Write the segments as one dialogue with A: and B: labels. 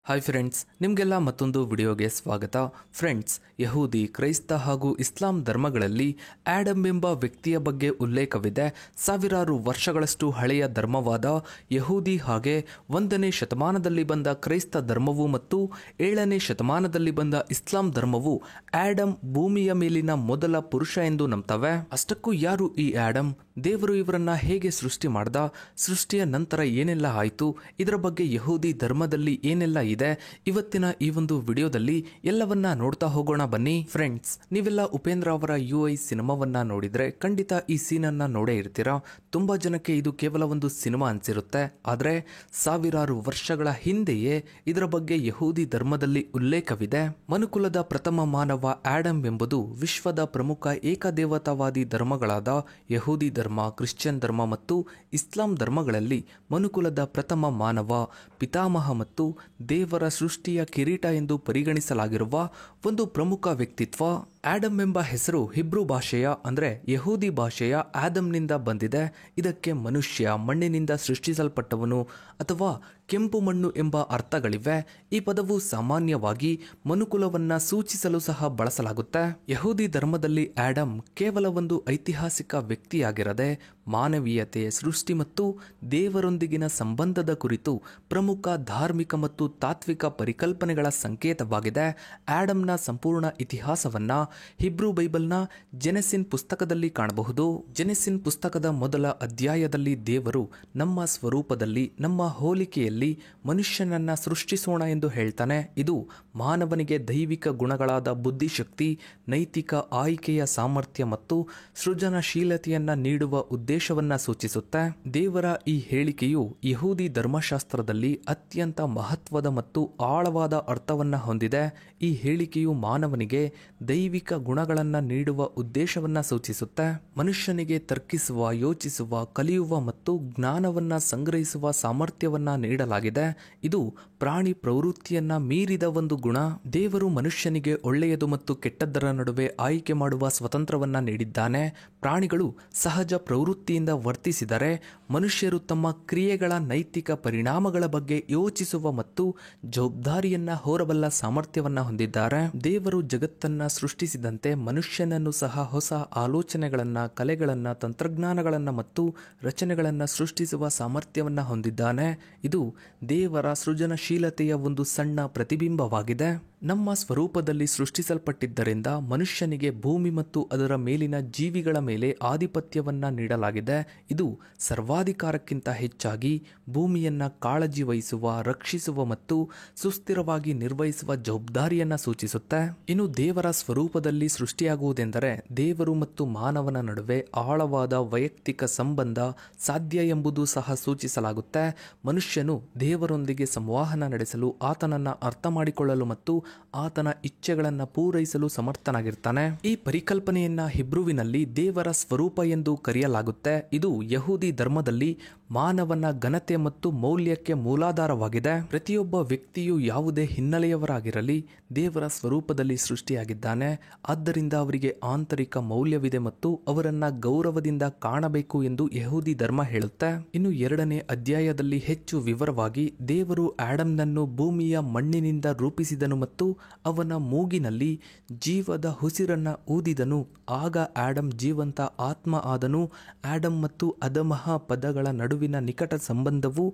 A: Hi friends, ನಿಮಗೆಲ್ಲ ಮತ್ತೊಂದು ವಿಡಿಯೋಗೆ ಸ್ವಾಗತ. ಫ್ರೆಂಡ್ಸ್, ಯಹೂದಿ, ಕ್ರೈಸ್ತ ಹಾಗೂ ಇಸ್ಲಾಂ ಧರ್ಮಗಳಲ್ಲಿ ಆಡಮ್ ಎಂಬ ವ್ಯಕ್ತಿಯ ಬಗ್ಗೆ ಉಲ್ಲೇಖವಿದೆ. ಸಾವಿರಾರು ವರ್ಷಗಳಷ್ಟು ಹಳೆಯ ಧರ್ಮವಾದ ಯಹೂದಿ ಹಾಗೆ 1ನೇ ಶತಮಾನದಲ್ಲಿ ಬಂದ ಕ್ರೈಸ್ತ ಧರ್ಮವು ಮತ್ತು 7ನೇ ಶತಮಾನದಲ್ಲಿ ಬಂದ ಇಸ್ಲಾಂ ಧರ್ಮವು ಆಡಮ್ ಭೂಮಿಯ ಮೇಲಿನ ಮೊದಲ ಪುರುಷ ಎಂದು ನಂಬ್ತವೆ. ಅಷ್ಟಕ್ಕೂ ಯಾರು ಈ ಆಡಮ್? ದೇವರು ಇವರನ್ನ ಹೇಗೆ ಸೃಷ್ಟಿ ಮಾಡ್ದ? ಸೃಷ್ಟಿಯ ನಂತರ ಏನೆಲ್ಲ ಆಯಿತು? ಇದರ ಬಗ್ಗೆ ಯಹೂದಿ ಧರ್ಮದಲ್ಲಿ ಏನೆಲ್ಲ ಇದೆ? ಇವತ್ತಿನ ಈ ಒಂದು ವಿಡಿಯೋದಲ್ಲಿ ಎಲ್ಲವನ್ನ ನೋಡ್ತಾ ಹೋಗೋಣ ಬನ್ನಿ. ಫ್ರೆಂಡ್ಸ್, ನೀವೆಲ್ಲ ಉಪೇಂದ್ರ ಅವರ UI ಸಿನಿಮಾವನ್ನ ನೋಡಿದ್ರೆ ಖಂಡಿತ ಈ ಸೀನನ್ನ ನೋಡೇ ಇರ್ತೀರಾ. ತುಂಬಾ ಜನಕ್ಕೆ ಇದು ಕೇವಲ ಒಂದು ಸಿನಿಮಾ ಅನ್ಸಿರುತ್ತೆ, ಆದ್ರೆ ಸಾವಿರಾರು ವರ್ಷಗಳ ಹಿಂದೆಯೇ ಇದರ ಬಗ್ಗೆ ಯಹೂದಿ ಧರ್ಮದಲ್ಲಿ ಉಲ್ಲೇಖವಿದೆ. ಮನುಕುಲದ ಪ್ರಥಮ ಮಾನವ ಆಡಮ್ ಎಂಬುದು ವಿಶ್ವದ ಪ್ರಮುಖ ಏಕದೇವತಾವಾದಿ ಧರ್ಮಗಳಾದ ಯಹೂದಿ ಧರ್ಮ, ಕ್ರಿಶ್ಚಿಯನ್ ಧರ್ಮ ಮತ್ತು ಇಸ್ಲಾಂ ಧರ್ಮಗಳಲ್ಲಿ ಮನುಕುಲದ ಪ್ರಥಮ ಮಾನವ, ಪಿತಾಮಹ ಮತ್ತು ದೇವರ ಸೃಷ್ಟಿಯ ಕಿರೀಟ ಎಂದು ಪರಿಗಣಿಸಲಾಗಿರುವ ಒಂದು ಪ್ರಮುಖ ವ್ಯಕ್ತಿತ್ವ. ಆಡಮ್ ಎಂಬ ಹೆಸರು ಹಿಬ್ರೂ ಭಾಷೆಯ ಅಂದ್ರೆ ಯಹೂದಿ ಭಾಷೆಯ ಆದಮ್ನಿಂದ ಬಂದಿದೆ. ಇದಕ್ಕೆ ಮನುಷ್ಯ, ಮಣ್ಣಿನಿಂದ ಸೃಷ್ಟಿಸಲ್ಪಟ್ಟವನು ಅಥವಾ ಕೆಂಪು ಮಣ್ಣು ಎಂಬ ಅರ್ಥಗಳಿವೆ. ಈ ಪದವು ಸಾಮಾನ್ಯವಾಗಿ ಮನುಕುಲವನ್ನ ಸೂಚಿಸಲು ಸಹ ಬಳಸಲಾಗುತ್ತೆ. ಯಹೂದಿ ಧರ್ಮದಲ್ಲಿ ಆಡಮ್ ಕೇವಲ ಒಂದು ಐತಿಹಾಸಿಕ ವ್ಯಕ್ತಿಯಾಗಿರದೆ ಮಾನವೀಯತೆ, ಸೃಷ್ಟಿ ಮತ್ತು ದೇವರೊಂದಿಗಿನ ಸಂಬಂಧದ ಕುರಿತು ಪ್ರಮುಖ ಧಾರ್ಮಿಕ ಮತ್ತು ತಾತ್ವಿಕ ಪರಿಕಲ್ಪನೆಗಳ ಸಂಕೇತವಾಗಿದೆ. ಆಡಮ್ನ ಸಂಪೂರ್ಣ ಇತಿಹಾಸವನ್ನ ಹಿಬ್ರೂ ಬೈಬಲ್ನ ಜೆನೆಸಿಸ್ ಪುಸ್ತಕದಲ್ಲಿ ಕಾಣಬಹುದು. ಜೆನೆಸಿಸ್ ಪುಸ್ತಕದ ಮೊದಲ ಅಧ್ಯಾಯದಲ್ಲಿ ದೇವರು ನಮ್ಮ ಸ್ವರೂಪದಲ್ಲಿ, ನಮ್ಮ ಹೋಲಿಕೆಯಲ್ಲಿ ಮನುಷ್ಯನನ್ನ ಸೃಷ್ಟಿಸೋಣ ಎಂದು ಹೇಳ್ತಾನೆ. ಇದು ಮಾನವನಿಗೆ ದೈವಿಕ ಗುಣಗಳಾದ ಬುದ್ಧಿಶಕ್ತಿ, ನೈತಿಕ ಆಯ್ಕೆಯ ಸಾಮರ್ಥ್ಯ ಮತ್ತು ಸೃಜನಶೀಲತೆಯನ್ನ ನೀಡುವ ಉದ್ದೇಶವನ್ನ ಸೂಚಿಸುತ್ತೆ. ದೇವರ ಈ ಹೇಳಿಕೆಯು ಯಹೂದಿ ಧರ್ಮಶಾಸ್ತ್ರದಲ್ಲಿ ಅತ್ಯಂತ ಮಹತ್ವದ ಮತ್ತು ಆಳವಾದ ಅರ್ಥವನ್ನ ಹೊಂದಿದೆ. ಈ ಹೇಳಿಕೆಯು ಮಾನವನಿಗೆ ದೈವಿಕ ಗುಣಗಳನ್ನ ನೀಡುವ ಉದ್ದೇಶವನ್ನ ಸೂಚಿಸುತ್ತೆ. ಮನುಷ್ಯನಿಗೆ ತರ್ಕಿಸುವ, ಯೋಚಿಸುವ, ಕಲಿಯುವ ಮತ್ತು ಜ್ಞಾನವನ್ನ ಸಂಗ್ರಹಿಸುವ ಸಾಮರ್ಥ್ಯವನ್ನ ನೀಡಲಾಗಿದೆ. ಇದು ಪ್ರಾಣಿ ಪ್ರವೃತ್ತಿಯನ್ನ ಮೀರಿದ ಒಂದು ಗುಣ. ದೇವರು ಮನುಷ್ಯನಿಗೆ ಒಳ್ಳೆಯದು ಮತ್ತು ಕೆಟ್ಟದ್ದರ ನಡುವೆ ಆಯ್ಕೆ ಮಾಡುವ ಸ್ವತಂತ್ರವನ್ನ ನೀಡಿದ್ದಾನೆ. ಪ್ರಾಣಿಗಳು ಸಹಜ ಪ್ರವೃತ್ತಿಯಿಂದ ವರ್ತಿಸಿದರೆ ಮನುಷ್ಯರು ತಮ್ಮ ಕ್ರಿಯೆಗಳ ನೈತಿಕ ಪರಿಣಾಮಗಳ ಬಗ್ಗೆ ಯೋಚಿಸುವ ಮತ್ತು ಜವಾಬ್ದಾರಿಯನ್ನ ಹೊರಬಲ್ಲ ಸಾಮರ್ಥ್ಯವನ್ನ ಹೊಂದಿದ್ದಾರೆ. ದೇವರು ಜಗತ್ತನ್ನ ಸೃಷ್ಟಿಸಿದಂತೆ ಮನುಷ್ಯನನ್ನು ಸಹ ಹೊಸ ಆಲೋಚನೆಗಳನ್ನ, ಕಲೆಗಳನ್ನ, ತಂತ್ರಜ್ಞಾನಗಳನ್ನ ಮತ್ತು ರಚನೆಗಳನ್ನ ಸೃಷ್ಟಿಸುವ ಸಾಮರ್ಥ್ಯವನ್ನ ಹೊಂದಿದ್ದಾನೆ. ಇದು ದೇವರ ಸೃಜನಶೀಲತೆಯ ಒಂದು ಸಣ್ಣ ಪ್ರತಿಬಿಂಬವಾಗಿದೆ. ನಮ್ಮ ಸ್ವರೂಪದಲ್ಲಿ ಸೃಷ್ಟಿಸಲ್ಪಟ್ಟಿದ್ದರಿಂದ ಮನುಷ್ಯನಿಗೆ ಭೂಮಿ ಮತ್ತು ಅದರ ಮೇಲಿನ ಜೀವಿಗಳ ಮೇಲೆ ಆಧಿಪತ್ಯವನ್ನ ನೀಡಲಾಗಿದೆ. ಇದು ಸರ್ವಾಧಿಕಾರಕ್ಕಿಂತ ಹೆಚ್ಚಾಗಿ ಭೂಮಿಯನ್ನ ಕಾಳಜಿ ವಹಿಸುವ, ರಕ್ಷಿಸುವ ಮತ್ತು ಸುಸ್ಥಿರವಾಗಿ ನಿರ್ವಹಿಸುವ ಜವಾಬ್ದಾರಿಯನ್ನ ಸೂಚಿಸುತ್ತೆ. ಇನ್ನು ದೇವರ ಸ್ವರೂಪದಲ್ಲಿ ಸೃಷ್ಟಿಯಾಗುವುದೆಂದರೆ ದೇವರು ಮತ್ತು ಮಾನವನ ನಡುವೆ ಆಳವಾದ ವೈಯಕ್ತಿಕ ಸಂಬಂಧ ಸಾಧ್ಯ ಎಂಬುದು ಸಹ ಸೂಚಿಸಲಾಗುತ್ತೆ. ಮನುಷ್ಯನು ದೇವರೊಂದಿಗೆ ಸಂವಹನ ನಡೆಸಲು, ಆತನನ್ನ ಅರ್ಥ ಮಾಡಿಕೊಳ್ಳಲು ಮತ್ತು ಆತನ ಇಚ್ಛೆಗಳನ್ನು ಪೂರೈಸಲು ಸಮರ್ಥನಾಗಿರ್ತಾನೆ. ಈ ಪರಿಕಲ್ಪನೆಯನ್ನ ಹಿಬ್ರುವಿನಲ್ಲಿ ದೇವರ ಸ್ವರೂಪ ಎಂದು ಕರೆಯಲಾಗುತ್ತೆ. ಇದು ಯಹೂದಿ ಧರ್ಮದಲ್ಲಿ ಮಾನವನ ಘನತೆ ಮತ್ತು ಮೌಲ್ಯಕ್ಕೆ ಮೂಲಾಧಾರವಾಗಿದೆ. ಪ್ರತಿಯೊಬ್ಬ ವ್ಯಕ್ತಿಯು ಯಾವುದೇ ಹಿನ್ನೆಲೆಯವರಾಗಿರಲಿ ದೇವರ ಸ್ವರೂಪದಲ್ಲಿ ಸೃಷ್ಟಿಯಾಗಿದ್ದಾನೆ. ಆದ್ದರಿಂದ ಅವರಿಗೆ ಆಂತರಿಕ ಮೌಲ್ಯವಿದೆ ಮತ್ತು ಅವರನ್ನ ಗೌರವದಿಂದ ಕಾಣಬೇಕು ಎಂದು ಯಹೂದಿ ಧರ್ಮ ಹೇಳುತ್ತೆ. ಇನ್ನು 2ನೇ ಅಧ್ಯಾಯದಲ್ಲಿ ಹೆಚ್ಚು ವಿವರವಾಗಿ ದೇವರು ಆಡಮ್ನನ್ನು ಭೂಮಿಯ ಮಣ್ಣಿನಿಂದ ರೂಪಿಸಿದನು ಮತ್ತು ಅವನ ಮೂಗಿನಲ್ಲಿ ಜೀವದ ಉಸಿರನ್ನ ಊದಿದನು. ಆಗ ಆಡಮ್ ಜೀವಂತ ಆತ್ಮ ಆದನು. ಆಡಮ್ ಮತ್ತು ಅದಮಹ ಪದಗಳ ನಡುವಿನ ನಿಕಟ ಸಂಬಂಧವು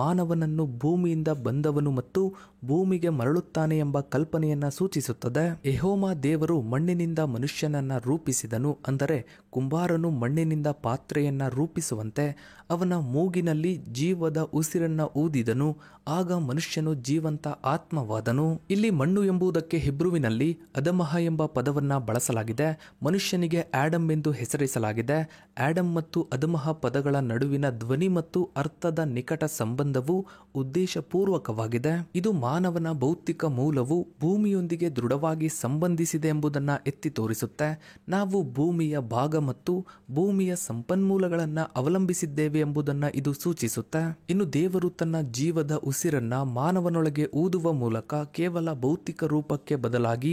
A: ಮಾನವನನ್ನು ಭೂಮಿಯಿಂದ ಬಂದವನು ಮತ್ತು ಭೂಮಿಗೆ ಮರಳುತ್ತಾನೆ ಎಂಬ ಕಲ್ಪನೆಯನ್ನ ಸೂಚಿಸುತ್ತದೆ. ಯೆಹೋವ ದೇವರು ಮಣ್ಣಿನಿಂದ ಮನುಷ್ಯನನ್ನ ರೂಪಿಸಿದನು. ಅಂದರೆ ಕುಂಬಾರನು ಮಣ್ಣಿನಿಂದ ಪಾತ್ರೆಯನ್ನ ರೂಪಿಸುವಂತೆ ಅವನ ಮೂಗಿನಲ್ಲಿ ಜೀವದ ಉಸಿರನ್ನ ಊದಿದನು. ಆಗ ಮನುಷ್ಯನು ಜೀವಂತ ಆತ್ಮವಾದನು. ಇಲ್ಲಿ ಮಣ್ಣು ಎಂಬುದಕ್ಕೆ ಹಿಬ್ರುವಿನಲ್ಲಿ ಅದಮಹ ಎಂಬ ಪದವನ್ನ ಬಳಸಲಾಗಿದೆ. ಮನುಷ್ಯನಿಗೆ ಆಡಮ್ ಎಂದು ಹೆಸರಿಸಲಾಗಿದೆ. ಆಡಮ್ ಮತ್ತು ಅದಮಹ ಪದಗಳ ನಡುವಿನ ಧ್ವನಿ ಮತ್ತು ಅರ್ಥದ ನಿಕಟ ಸಂಬಂಧವು ಉದ್ದೇಶಪೂರ್ವಕವಾಗಿದೆ. ಇದು ಮಾನವನ ಭೌತಿಕ ಮೂಲವು ಭೂಮಿಯೊಂದಿಗೆ ದೃಢವಾಗಿ ಸಂಬಂಧಿಸಿದೆ ಎಂಬುದನ್ನು ಎತ್ತಿ ತೋರಿಸುತ್ತೆ. ನಾವು ಭೂಮಿಯ ಭಾಗ ಮತ್ತು ಭೂಮಿಯ ಸಂಪನ್ಮೂಲಗಳನ್ನು ಅವಲಂಬಿಸಿದ್ದೇವೆ ಎಂಬುದನ್ನು ಇದು ಸೂಚಿಸುತ್ತೆ. ಇನ್ನು ದೇವರು ತನ್ನ ತನ್ನ ಜೀವದ ಉಸಿರನ್ನ ಮಾನವನೊಳಗೆ ಊದುವ ಮೂಲಕ ಕೇವಲ ಭೌತಿಕ ರೂಪಕ್ಕೆ ಬದಲಾಗಿ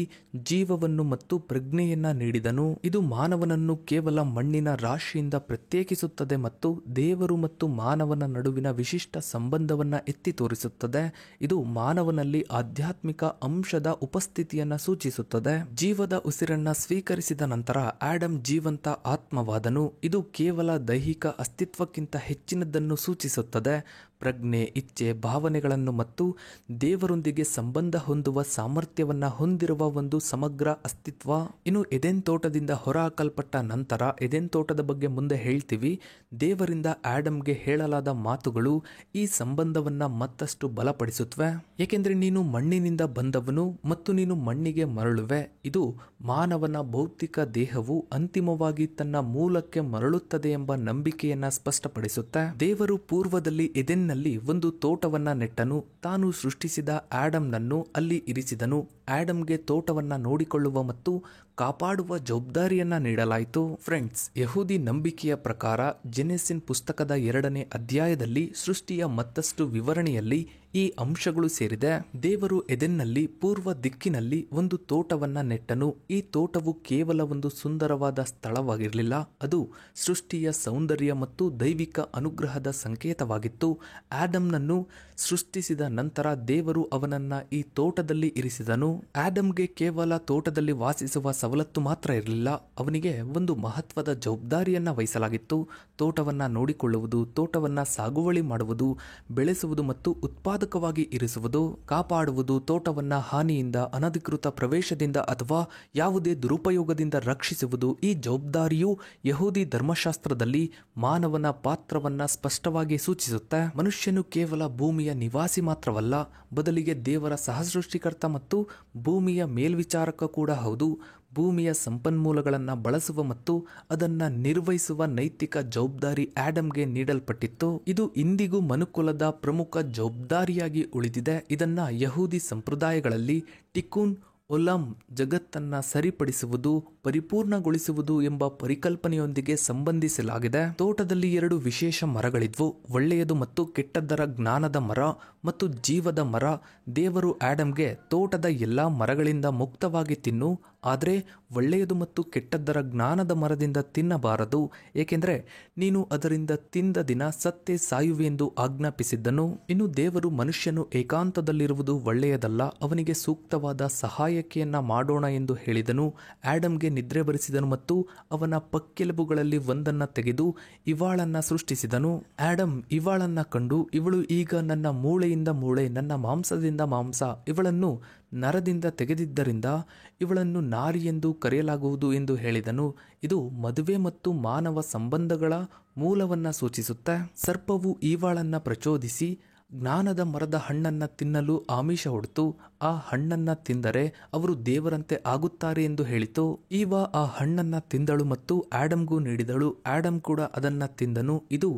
A: ಜೀವವನ್ನು ಮತ್ತು ಪ್ರಜ್ಞೆಯನ್ನ ನೀಡಿದನು. ಇದು ಮಾನವನನ್ನು ಕೇವಲ ಮಣ್ಣಿನ ರಾಶಿಯಿಂದ ಪ್ರತ್ಯೇಕಿಸುತ್ತದೆ ಮತ್ತು ದೇವರು ಮತ್ತು ಮಾನವನ ನಡುವಿನ ವಿಶಿಷ್ಟ ಸಂಬಂಧವನ್ನ ಎತ್ತಿ ತೋರಿಸುತ್ತದೆ. ಇದು ಮಾನವನಲ್ಲಿ ಆಧ್ಯಾತ್ಮಿಕ ಅಂಶದ ಉಪಸ್ಥಿತಿಯನ್ನ ಸೂಚಿಸುತ್ತದೆ. ಜೀವದ ಉಸಿರನ್ನ ಸ್ವೀಕರಿಸಿದ ನಂತರ ಆಡಮ್ ಜೀವಂತ ಆತ್ಮವಾದನು. ಇದು ಕೇವಲ ದೈಹಿಕ ಅಸ್ತಿತ್ವಕ್ಕಿಂತ ಹೆಚ್ಚಿನದನ್ನು ಸೂಚಿಸುತ್ತದೆ. ಪ್ರಜ್ಞೆ, ಇಚ್ಛೆ, ಭಾವನೆಗಳನ್ನು ಮತ್ತು ದೇವರೊಂದಿಗೆ ಸಂಬಂಧ ಹೊಂದುವ ಸಾಮರ್ಥ್ಯವನ್ನ ಹೊಂದಿರುವ ಒಂದು ಸಮಗ್ರ ಅಸ್ತಿತ್ವ. ಇನ್ನು ಎದೆನ್ ತೋಟದಿಂದ ಹೊರಹಾಕಲ್ಪಟ್ಟ ನಂತರ, ಎದೆನ್ ತೋಟದ ಬಗ್ಗೆ ಮುಂದೆ ಹೇಳ್ತೀವಿ, ದೇವರಿಂದ ಆಡಮ್ಗೆ ಹೇಳಲಾದ ಮಾತುಗಳು ಈ ಸಂಬಂಧವನ್ನ ಮತ್ತಷ್ಟು ಬಲಪಡಿಸುತ್ತವೆ. ಏಕೆಂದ್ರೆ ನೀನು ಮಣ್ಣಿನಿಂದ ಬಂದವನು ಮತ್ತು ನೀನು ಮಣ್ಣಿಗೆ ಮರಳುವೆ. ಇದು ಮಾನವನ ಭೌತಿಕ ದೇಹವು ಅಂತಿಮವಾಗಿ ತನ್ನ ಮೂಲಕ್ಕೆ ಮರಳುತ್ತದೆ ಎಂಬ ನಂಬಿಕೆಯನ್ನ ಸ್ಪಷ್ಟಪಡಿಸುತ್ತೆ. ದೇವರು ಪೂರ್ವದಲ್ಲಿ ಎದೆನ್ನಲ್ಲಿ ಒಂದು ತೋಟವನ್ನ ನೆಟ್ಟನು. ತಾನು ಸೃಷ್ಟಿಸಿದ ಆಡಮ್ನನ್ನು ಅಲ್ಲಿ ಇರಿಸಿದನು. ಆಡಮ್ಗೆ ತೋಟವನ್ನ ನೋಡಿಕೊಳ್ಳುವ ಮತ್ತು ಕಾಪಾಡುವ ಜವಾಬ್ದಾರಿಯನ್ನ ನೀಡಲಾಯಿತು. ಫ್ರೆಂಡ್ಸ್, ಯಹೂದಿ ನಂಬಿಕೆಯ ಪ್ರಕಾರ ಜೆನೆಸಿಸ್ ಪುಸ್ತಕದ 2ನೇ ಅಧ್ಯಾಯದಲ್ಲಿ ಸೃಷ್ಟಿಯ ಮತ್ತಷ್ಟು ವಿವರಣೆಯಲ್ಲಿ ಈ ಅಂಶಗಳು ಸೇರಿದೆ. ದೇವರು ಎದೆನ್ನಲ್ಲಿ ಪೂರ್ವ ದಿಕ್ಕಿನಲ್ಲಿ ಒಂದು ತೋಟವನ್ನ ನೆಟ್ಟನು. ಈ ತೋಟವು ಕೇವಲ ಒಂದು ಸುಂದರವಾದ ಸ್ಥಳವಾಗಿರಲಿಲ್ಲ, ಅದು ಸೃಷ್ಟಿಯ ಸೌಂದರ್ಯ ಮತ್ತು ದೈವಿಕ ಅನುಗ್ರಹದ ಸಂಕೇತವಾಗಿತ್ತು. ಆಡಮ್ನನ್ನು ಸೃಷ್ಟಿಸಿದ ನಂತರ ದೇವರು ಅವನನ್ನ ಈ ತೋಟದಲ್ಲಿ ಇರಿಸಿದನು. ಆಡಮ್ಗೆ ಕೇವಲ ತೋಟದಲ್ಲಿ ವಾಸಿಸುವ ಸವಲತ್ತು ಮಾತ್ರ ಇರಲಿಲ್ಲ, ಅವನಿಗೆ ಒಂದು ಮಹತ್ವದ ಜವಾಬ್ದಾರಿಯನ್ನ ವಹಿಸಲಾಗಿತ್ತು. ತೋಟವನ್ನ ನೋಡಿಕೊಳ್ಳುವುದು, ತೋಟವನ್ನ ಸಾಗುವಳಿ ಮಾಡುವುದು, ಬೆಳೆಸುವುದು ಮತ್ತು ಉತ್ಪಾದಕವಾಗಿ ಇರಿಸುವುದು, ಕಾಪಾಡುವುದು, ತೋಟವನ್ನ ಹಾನಿಯಿಂದ, ಅನಧಿಕೃತ ಪ್ರವೇಶದಿಂದ ಅಥವಾ ಯಾವುದೇ ದುರುಪಯೋಗದಿಂದ ರಕ್ಷಿಸುವುದು. ಈ ಜವಾಬ್ದಾರಿಯು ಯಹೂದಿ ಧರ್ಮಶಾಸ್ತ್ರದಲ್ಲಿ ಮಾನವನ ಪಾತ್ರವನ್ನ ಸ್ಪಷ್ಟವಾಗಿ ಸೂಚಿಸುತ್ತೆ. ಮನುಷ್ಯನು ಕೇವಲ ಭೂಮಿಯ ನಿವಾಸಿ ಮಾತ್ರವಲ್ಲ, ಬದಲಿಗೆ ದೇವರ ಸಹಸೃಷ್ಟಿಕರ್ತ ಮತ್ತು ಭೂಮಿಯ ಮೇಲ್ವಿಚಾರಕ ಕೂಡ ಹೌದು. ಭೂಮಿಯ ಸಂಪನ್ಮೂಲಗಳನ್ನು ಬಳಸುವ ಮತ್ತು ಅದನ್ನ ನಿರ್ವಹಿಸುವ ನೈತಿಕ ಜವಾಬ್ದಾರಿ ಆಡಮ್ಗೆ ನೀಡಲ್ಪಟ್ಟಿತ್ತು. ಇದು ಇಂದಿಗೂ ಮನುಕುಲದ ಪ್ರಮುಖ ಜವಾಬ್ದಾರಿಯಾಗಿ ಉಳಿದಿದೆ. ಇದನ್ನ ಯಹೂದಿ ಸಂಪ್ರದಾಯಗಳಲ್ಲಿ ಟಿಕೂನ್ ಒಲಂ, ಜಗತ್ತನ್ನ ಸರಿಪಡಿಸುವುದು, ಪರಿಪೂರ್ಣಗೊಳಿಸುವುದು ಎಂಬ ಪರಿಕಲ್ಪನೆಯೊಂದಿಗೆ ಸಂಬಂಧಿಸಲಾಗಿದೆ. ತೋಟದಲ್ಲಿ 2 ವಿಶೇಷ ಮರಗಳಿದ್ವು, ಒಳ್ಳೆಯದು ಮತ್ತು ಕೆಟ್ಟದ್ದರ ಜ್ಞಾನದ ಮರ ಮತ್ತು ಜೀವದ ಮರ. ದೇವರು ಆಡಮ್ಗೆ ತೋಟದ ಎಲ್ಲಾ ಮರಗಳಿಂದ ಮುಕ್ತವಾಗಿ ತಿನ್ನು, ಆದರೆ ಒಳ್ಳೆಯದು ಮತ್ತು ಕೆಟ್ಟದ್ದರ ಜ್ಞಾನದ ಮರದಿಂದ ತಿನ್ನಬಾರದು, ಏಕೆಂದರೆ ನೀನು ಅದರಿಂದ ತಿಂದ ದಿನ ಸತ್ತೇ ಸಾಯುವೆ ಎಂದು ಆಜ್ಞಾಪಿಸಿದ್ದನು. ಇನ್ನು ದೇವರು ಮನುಷ್ಯನು ಏಕಾಂತದಲ್ಲಿರುವುದು ಒಳ್ಳೆಯದಲ್ಲ, ಅವನಿಗೆ ಸೂಕ್ತವಾದ ಸಹಾಯಕೆಯನ್ನ ಮಾಡೋಣ ಎಂದು ಹೇಳಿದನು. ಆಡಮ್ಗೆ ನಿದ್ರೆ ಬರಿಸಿದನು ಮತ್ತು ಅವನ ಪಕ್ಕೆಲುಬುಗಳಲ್ಲಿ ಒಂದನ್ನ ತೆಗೆದು ಇವಾಳನ್ನ ಸೃಷ್ಟಿಸಿದನು. ಆಡಮ್ ಇವಾಳನ್ನ ಕಂಡು, ಇವಳು ಈಗ ನನ್ನ ಮೂಳೆಯಿಂದ ಮೂಳೆ, ನನ್ನ ಮಾಂಸದಿಂದ ಮಾಂಸ, ಇವಳನ್ನು ನರದಿಂದ ತೆಗೆದಿದ್ದರಿಂದ ಇವಳನ್ನು ನಾರಿ ಎಂದು ಕರೆಯಲಾಗುವುದು ಎಂದು ಹೇಳಿದನು. ಇದು ಮದುವೆ ಮತ್ತು ಮಾನವ ಸಂಬಂಧಗಳ ಮೂಲವನ್ನ ಸೂಚಿಸುತ್ತೆ. ಸರ್ಪವು ಈವಾಳನ್ನ ಪ್ರಚೋದಿಸಿ ಜ್ಞಾನದ ಮರದ ಹಣ್ಣನ್ನ ತಿನ್ನಲು ಆಮಿಷ ಹೊಡೆತು. ಆ ಹಣ್ಣನ್ನ ತಿಂದರೆ ಅವರು ದೇವರಂತೆ ಆಗುತ್ತಾರೆ ಎಂದು ಹೇಳಿತು. ಈವ ಆ ಹಣ್ಣನ್ನ ತಿಂದಳು ಮತ್ತು ಆಡಮ್ಗೂ ನೀಡಿದಳು. ಆಡಮ್ ಕೂಡ ಅದನ್ನ ತಿಂದನು. ಇದು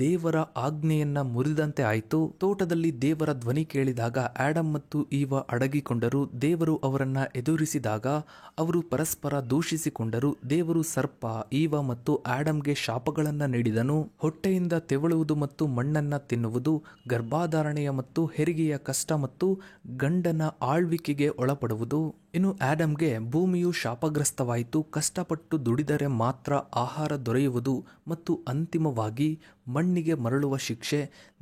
A: ದೇವರ ಆಜ್ಞೆಯನ್ನ ಮುರಿದಂತೆ ಆಯಿತು. ತೋಟದಲ್ಲಿ ದೇವರ ಧ್ವನಿ ಕೇಳಿದಾಗ ಆಡಮ್ ಮತ್ತು ಈವ ಅಡಗಿಕೊಂಡರು. ದೇವರು ಅವರನ್ನ ಎದುರಿಸಿದಾಗ ಅವರು ಪರಸ್ಪರ ದೂಷಿಸಿಕೊಂಡರು. ದೇವರು ಸರ್ಪ, ಈವ ಮತ್ತು ಆಡಮ್ಗೆ ಶಾಪಗಳನ್ನ ನೀಡಿದನು. ಹೊಟ್ಟೆಯಿಂದ ತೆವಳುವುದು ಮತ್ತು ಮಣ್ಣನ್ನ ತಿನ್ನುವುದು, ಗರ್ಭಧಾರಣೆಯ ಮತ್ತು ಹೆರಿಗೆಯ ಕಷ್ಟ ಮತ್ತು ಗಂಡನ ಆಳ್ವಿಕೆಗೆ ಒಳಪಡುವುದು. ಇನ್ನು ಆಡಮ್ಗೆ ಭೂಮಿಯು ಶಾಪಗ್ರಸ್ತವಾಯಿತು. ಕಷ್ಟಪಟ್ಟು ದುಡಿದರೆ ಮಾತ್ರ ಆಹಾರ ದೊರೆಯುವುದು ಮತ್ತು ಅಂತಿಮವಾಗಿ ಮಣ್ಣಿಗೆ ಮರಳುವ ಶಿಕ್ಷೆ.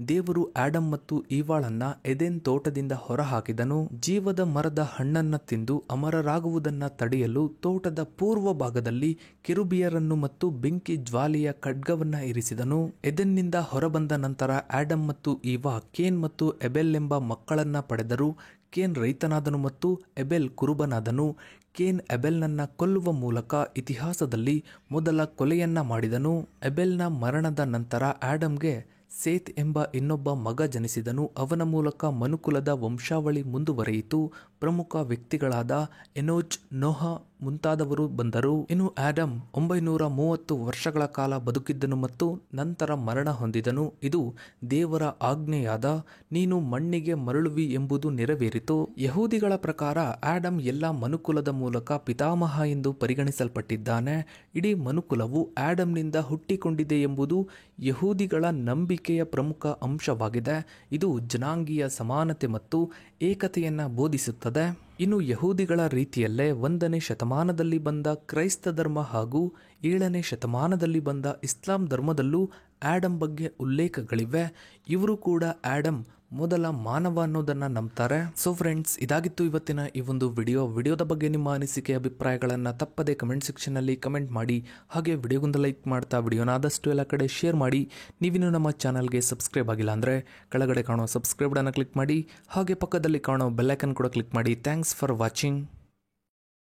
A: ದೇವರು ಆಡಮ್ ಮತ್ತು ಈವಾಳನ್ನ ಎದೆನ್ ತೋಟದಿಂದ ಹೊರಹಾಕಿದನು. ಜೀವದ ಮರದ ಹಣ್ಣನ್ನ ತಿಂದು ಅಮರರಾಗುವುದನ್ನ ತಡೆಯಲು ತೋಟದ ಪೂರ್ವ ಭಾಗದಲ್ಲಿ ಕೆರೂಬಿಯರನ್ನು ಮತ್ತು ಬೆಂಕಿ ಜ್ವಾಲೆಯ ಖಡ್ಗವನ್ನ ಇರಿಸಿದನು. ಎದೆನ್ನಿಂದ ಹೊರಬಂದ ನಂತರ ಆಡಮ್ ಮತ್ತು ಈವಾ ಕೇನ್ ಮತ್ತು ಎಬೆಲ್ ಎಂಬ ಮಕ್ಕಳನ್ನ ಪಡೆದರು. ಕೇನ್ ರೈತನಾದನು ಮತ್ತು ಎಬೆಲ್ ಕುರುಬನಾದನು. ಕೇನ್ ಎಬೆಲ್ನನ್ನ ಕೊಲ್ಲುವ ಮೂಲಕ ಇತಿಹಾಸದಲ್ಲಿ ಮೊದಲ ಕೊಲೆಯನ್ನ ಮಾಡಿದನು. ಎಬೆಲ್ನ ಮರಣದ ನಂತರ ಆಡಮ್ಗೆ ಸೇತ್ ಎಂಬ ಇನ್ನೊಬ್ಬ ಮಗ ಜನಿಸಿದನು. ಅವನ ಮೂಲಕ ಮನುಕುಲದ ವಂಶಾವಳಿ ಮುಂದುವರಿಯಿತು. ಪ್ರಮುಖ ವ್ಯಕ್ತಿಗಳಾದ ಎನೋಚ್, ನೋಹ ಮುಂತಾದವರು ಬಂದರು. ಇನ್ನು ಆಡಮ್ 930 ವರ್ಷಗಳ ಕಾಲ ಬದುಕಿದ್ದನು ಮತ್ತು ನಂತರ ಮರಣ ಹೊಂದಿದನು. ಇದು ದೇವರ ಆಜ್ಞೆಯಾದ ನೀನು ಮಣ್ಣಿಗೆ ಮರಳುವಿ ಎಂಬುದು ನೆರವೇರಿತು. ಯಹೂದಿಗಳ ಪ್ರಕಾರ ಆಡಮ್ ಎಲ್ಲ ಮನುಕುಲದ ಮೂಲಕ ಪಿತಾಮಹ ಎಂದು ಪರಿಗಣಿಸಲ್ಪಟ್ಟಿದ್ದಾನೆ. ಇಡೀ ಮನುಕುಲವು ಆಡಮ್ನಿಂದ ಹುಟ್ಟಿಕೊಂಡಿದೆ ಎಂಬುದು ಯಹೂದಿಗಳ ನಂಬಿಕೆಯ ಪ್ರಮುಖ ಅಂಶವಾಗಿದೆ. ಇದು ಜನಾಂಗೀಯ ಸಮಾನತೆ ಮತ್ತು ಏಕತೆಯನ್ನ ಬೋಧಿಸುತ್ತದೆ. ಇನ್ನು ಯಹೂದಿಗಳ ರೀತಿಯಲ್ಲೇ 1ನೇ ಶತಮಾನದಲ್ಲಿ ಬಂದ ಕ್ರೈಸ್ತ ಧರ್ಮ ಹಾಗೂ 7ನೇ ಶತಮಾನದಲ್ಲಿ ಬಂದ ಇಸ್ಲಾಂ ಧರ್ಮದಲ್ಲೂ ಆಡಮ್ ಬಗ್ಗೆ ಉಲ್ಲೇಖಗಳಿವೆ. ಇವರು ಕೂಡ ಆಡಮ್ ಮೊದಲ ಮಾನವ ಅನ್ನೋದನ್ನ ನಂಬ್ತಾರೆ. ಸೊ ಫ್ರೆಂಡ್ಸ್, ಇದಾಗಿತ್ತು ಇವತ್ತಿನ ಈ ಒಂದು ವಿಡಿಯೋದ ಬಗ್ಗೆ ನಿಮ್ಮ ಅನಿಸಿಕೆ ಅಭಿಪ್ರಾಯಗಳನ್ನ ತಪ್ಪದೆ ಕಮೆಂಟ್ ಸೆಕ್ಷನ್ ನಲ್ಲಿ ಕಮೆಂಟ್ ಮಾಡಿ. ಹಾಗೆ ವಿಡಿಯೋಗೊಂದು ಲೈಕ್ ಮಾಡ್ತಾ ವಿಡಿಯೋನ ಆದಷ್ಟು ಎಲ್ಲ ಕಡೆ ಶೇರ್ ಮಾಡಿ. ನೀವಿನ್ನು ನಮ್ಮ ಚಾನಲ್ಗೆ ಸಬ್ಸ್ಕ್ರೈಬ್ ಆಗಿಲ್ಲ ಅಂದ್ರೆ ಕೆಳಗಡೆ ಕಾಣೋ ಸಬ್ಸ್ಕ್ರೈಬ್ ಅನ್ನ ಕ್ಲಿಕ್ ಮಾಡಿ. ಹಾಗೆ ಪಕ್ಕದಲ್ಲಿ ಕಾಣೋ ಬೆಲ್ ಐಕನ್ ಕೂಡ ಕ್ಲಿಕ್ ಮಾಡಿ. Thanks for watching.